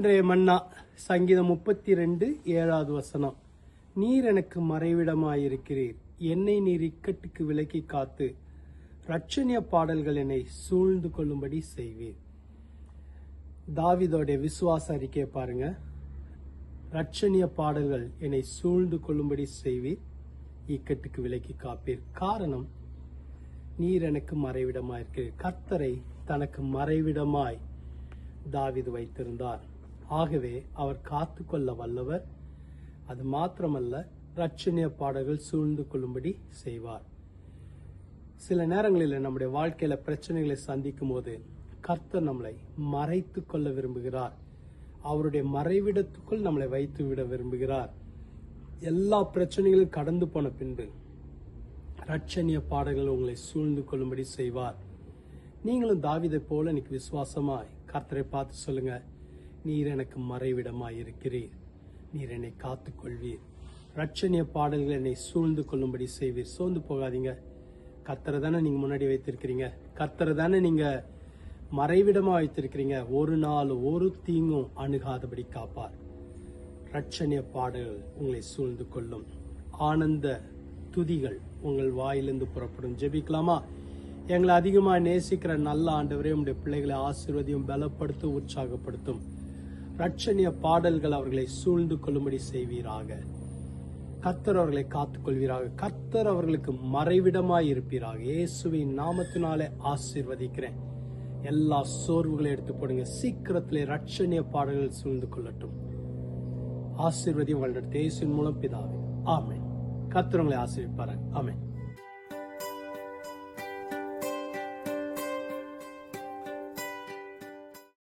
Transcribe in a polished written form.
இன்றைய மன்னா சங்கீதம் 32:7 நீர் எனக்கு மறைவிடமாயிருக்கிறீர், என்னை நீர் இக்கட்டுக்கு விலக்கி காத்து இரட்சணிய பாடல்கள் என்னை சூழ்ந்து கொள்ளும்படி செய்வீர். தாவீதோடைய விசுவாச அறிக்கையை பாருங்க. இரட்சணிய பாடல்கள் என்னை சூழ்ந்து கொள்ளும்படி செய்வீர், இக்கட்டுக்கு விலக்கி காப்பீர். காரணம், நீர் எனக்கு மறைவிடமாயிருக்கிறீர். கர்த்தரை தனக்கு மறைவிடமாய் தாவீது வைத்திருந்தார். ஆகவே அவர் காத்துக்கொள்ள வல்லவர். அது மாத்திரமல்ல, இரட்சணிய பாடல்கள் சூழ்ந்து கொள்ளும்படி செய்வார். சில நேரங்களில் நம்முடைய வாழ்க்கையில பிரச்சனைகளை சந்திக்கும் போது கர்த்தர் நம்மளை மறைத்து கொள்ள விரும்புகிறார். அவருடைய மறைவிடத்துக்குள் நம்மளை வைத்து விட விரும்புகிறார். எல்லா பிரச்சனைகளும் கடந்து போன பின்பு இரட்சணிய பாடல்கள் உங்களை சூழ்ந்து கொள்ளும்படி செய்வார். நீங்களும் தாவீதை போல இன்னைக்கு விசுவாசமாய் கர்த்தரை பார்த்து சொல்லுங்க, நீர் எனக்கு மறைவிடமாய் இருக்கிறீர், நீர் என்னை காத்துக்கொள்வீர், இரட்சணிய பாடல்கள் என்னை சூழ்ந்து கொள்ளும்படி செய்வீர். சோர்ந்து போகாதீங்க. கர்த்தரை தானே நீங்க முன்னாடி வைத்திருக்கிறீங்க, கர்த்தரை தானே நீங்க மறைவிடமா வைத்திருக்கிறீங்க. ஒரு நாள் ஒரு தீங்கும் அணுகாதபடி காப்பார். இரட்சணிய பாடல்கள் உங்களை சூழ்ந்து கொள்ளும். ஆனந்த துதிகள் உங்கள் வாயிலிருந்து புறப்படும். ஜெபிக்கலாமா? எங்களை அதிகமாக நேசிக்கிற நல்ல ஆண்டவரே, உங்களுடைய பிள்ளைகளை ஆசீர்வதியும், பலப்படுத்தும், உற்சாகப்படுத்தும். இரட்சணிய பாடல்கள் அவர்களை சூழ்ந்து கொள்ளும்படி செய்வீராக. கர்த்தர் அவர்களை காத்துக்கொள்வீராக. கர்த்தர் அவர்களுக்கு மறைவிடமாய் இருப்பீராக. இயேசுவின் நாமத்தினாலே ஆசீர்வதிக்கிறேன். எல்லா சோர்வுகளை எடுத்து போடுங்க. சீக்கிரத்திலே இரட்சணிய பாடல்கள் சூழ்ந்து கொள்ளட்டும். ஆசீர்வதியும் வளர்ந்த இயேசுவின் மூலம் பிதாவே, ஆமென். கர்த்தர் உங்களை ஆசீர்வதிப்பார். ஆமென்.